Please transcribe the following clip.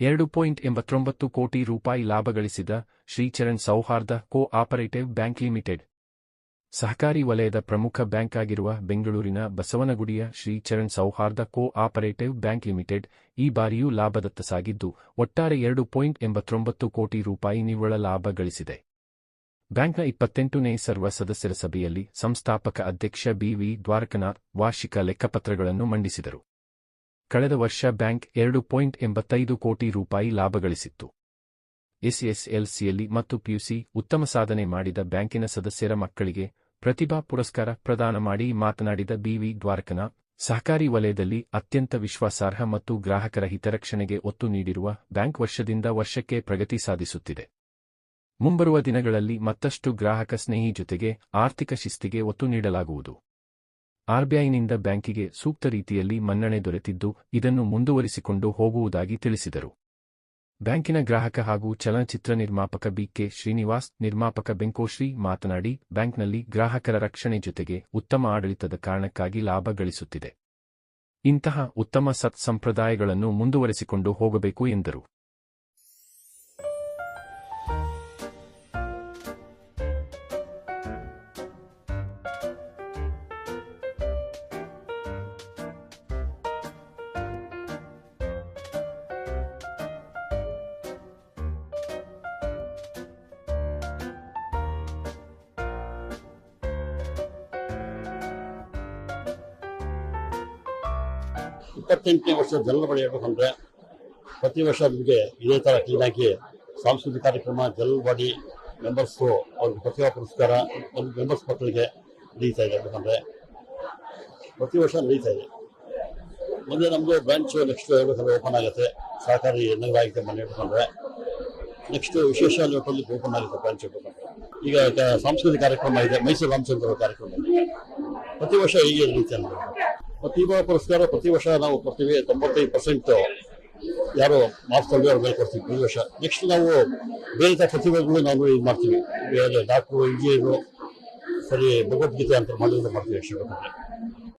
2.89 ಕೋಟಿ ರೂಪಾಯಿ ಲಾಭ ಗಳಿಸಿದ ಶ್ರೀಚರಣ್ ಸೌಹಾರ್ದ ಕೋ ಆಪರೇಟಿವ್ ಬ್ಯಾಂಕ್ ಲಿಮಿಟೆಡ್. ಸಹಕಾರಿ ವಲಯದ ಪ್ರಮುಖ ಬ್ಯಾಂಕ್ ಆಗಿರುವ ಬೆಂಗಳೂರಿನ ಬಸವನಗುಡಿಯ ಶ್ರೀಚರಣ್ ಸೌಹಾರ್ದ ಕೋ ಆಪರೇಟಿವ್ ಬ್ಯಾಂಕ್ ಲಿಮಿಟೆಡ್ ಈ ಬಾರಿಯೂ ಲಾಭದತ್ತ ಸಾಗಿದ್ದು ಒಟ್ಟಾರೆ 2.89 ಕೋಟಿ ರೂಪಾಯಿ ನಿವ್ವಳ ಲಾಭ ಗಳಿಸಿದೆ. ಬ್ಯಾಂಕ್ನ 28ನೇ ಸರ್ವ ಸದಸ್ಯರ ಸಭೆಯಲ್ಲಿ ಸಂಸ್ಥಾಪಕ ಅಧ್ಯಕ್ಷ ಬಿ.ವಿ. ದ್ವಾರಕನಾಥ್ ವಾರ್ಷಿಕ ಲೆಕ್ಕಪತ್ರಗಳನ್ನು ಮಂಡಿಸಿದರು. ಕಳೆದ ವರ್ಷ ಬ್ಯಾಂಕ್ 2.85 ಕೋಟಿ ರೂಪಾಯಿ ಲಾಭ ಗಳಿಸಿತ್ತು. ಎಸ್ಎಸ್ಎಲ್ಸಿಯಲ್ಲಿ ಮತ್ತು ಪಿಯುಸಿ ಉತ್ತಮ ಸಾಧನೆ ಮಾಡಿದ ಬ್ಯಾಂಕಿನ ಸದಸ್ಯರ ಮಕ್ಕಳಿಗೆ ಪ್ರತಿಭಾ ಪುರಸ್ಕಾರ ಪ್ರದಾನ ಮಾಡಿ ಮಾತನಾಡಿದ ಬಿ.ವಿ. ದ್ವಾರಕನಾಥ್, ಸಹಕಾರಿ ವಲಯದಲ್ಲಿ ಅತ್ಯಂತ ವಿಶ್ವಾಸಾರ್ಹ ಮತ್ತು ಗ್ರಾಹಕರ ಹಿತರಕ್ಷಣೆಗೆ ಒತ್ತು ನೀಡಿರುವ ಬ್ಯಾಂಕ್ ವರ್ಷದಿಂದ ವರ್ಷಕ್ಕೆ ಪ್ರಗತಿ ಸಾಧಿಸುತ್ತಿದೆ. ಮುಂಬರುವ ದಿನಗಳಲ್ಲಿ ಮತ್ತಷ್ಟು ಗ್ರಾಹಕ ಸ್ನೇಹಿ ಜೊತೆಗೆ ಆರ್ಥಿಕ ಶಿಸ್ತಿಗೆ ಒತ್ತು ನೀಡಲಾಗುವುದು. ಆರ್ಬಿಐನಿಂದ ಬ್ಯಾಂಕಿಗೆ ಸೂಕ್ತ ರೀತಿಯಲ್ಲಿ ಮನ್ನಣೆ ದೊರೆತಿದ್ದು ಇದನ್ನು ಮುಂದುವರಿಸಿಕೊಂಡು ಹೋಗುವುದಾಗಿ ತಿಳಿಸಿದರು. ಬ್ಯಾಂಕಿನ ಗ್ರಾಹಕ ಹಾಗೂ ಚಲನಚಿತ್ರ ನಿರ್ಮಾಪಕ ಬಿ.ಕೆ. ಶ್ರೀನಿವಾಸ್, ನಿರ್ಮಾಪಕ ಬೆಂಕೋಶ್ರೀ ಮಾತನಾಡಿ, ಬ್ಯಾಂಕ್ನಲ್ಲಿ ಗ್ರಾಹಕರ ರಕ್ಷಣೆ ಜೊತೆಗೆ ಉತ್ತಮ ಆಡಳಿತದ ಕಾರಣಕ್ಕಾಗಿ ಲಾಭ ಗಳಿಸುತ್ತಿದೆ. ಇಂತಹ ಉತ್ತಮ ಸಂಪ್ರದಾಯಗಳನ್ನು ಮುಂದುವರಿಸಿಕೊಂಡು ಹೋಗಬೇಕು ಎಂದರು. ಇಪ್ಪತ್ತೆಂಟನೇ ವರ್ಷ ಜನರ ಬಳಿ ಹೇಳ್ಬೇಕಂದ್ರೆ ಪ್ರತಿ ವರ್ಷ ನಿಮಗೆ ಇದೇ ಥರ ಕ್ಲೀನಾಗಿ ಸಾಂಸ್ಕೃತಿಕ ಕಾರ್ಯಕ್ರಮ ಜನರಲ್ ಬಾಡಿ ಮೆಂಬರ್ಸು ಅವ್ರಿಗೆ ಪ್ರತಿಭಾ ಪುರಸ್ಕಾರ ಒಂದು ಮೆಂಬರ್ಸ್ ಮಕ್ಕಳಿಗೆ ನಡೀತಾ ಇದೆ. ಹೇಳ್ಬೇಕಂದ್ರೆ ಪ್ರತಿ ವರ್ಷ ನಡೀತಾ ಇದೆ. ಮುಂದೆ ನಮ್ಮದು ಬ್ರಾಂಚು ನೆಕ್ಸ್ಟ್ ಹೇಳ್ಬೇಕಂದ್ರೆ ಓಪನ್ ಆಗುತ್ತೆ. ಸಹಕಾರಿ ನಗರ ಆಗಿದೆ ಮನೆ ಹೇಳ್ಬೇಕಂದ್ರೆ ನೆಕ್ಸ್ಟ್ ವಿಶೇಷ ಲೆವೆಲ್ ಓಪನ್ ಆಗುತ್ತೆ ಬ್ರಾಂಚ್ ಹೇಳ್ಬೇಕಂದ್ರೆ. ಈಗ ಸಾಂಸ್ಕೃತಿಕ ಕಾರ್ಯಕ್ರಮ ಇದೆ, ಮೈಸೂರು ರಾಮಚಂದ್ರ ಕಾರ್ಯಕ್ರಮ ಪ್ರತಿ ವರ್ಷ ಹೀಗೆ ನಡೀತಾ ಇದೆ. ಪ್ರತಿಭಾ ಪುರಸ್ಕಾರ ಪ್ರತಿ ವರ್ಷ ನಾವು ಕೊಡ್ತೀವಿ. 95% ಯಾರು ಮಾಸ್ತರ್ಗೆ ಅವ್ರ ಮೇಲೆ ಕೊಡ್ತೀವಿ ಪ್ರತಿ ವರ್ಷ. ನೆಕ್ಸ್ಟ್ ನಾವು ಬೇರೆ ಪ್ರತಿಭೆಗಳು ನಾವು ಇದು ಮಾಡ್ತೀವಿ. ಡಾಕ್ಟ್ರು, ಇಂಜಿನಿಯರು, ಸರಿ ಭಗವದ್ಗೀತೆ ಅಂತ ಮಾಡ್ತೀವಿ.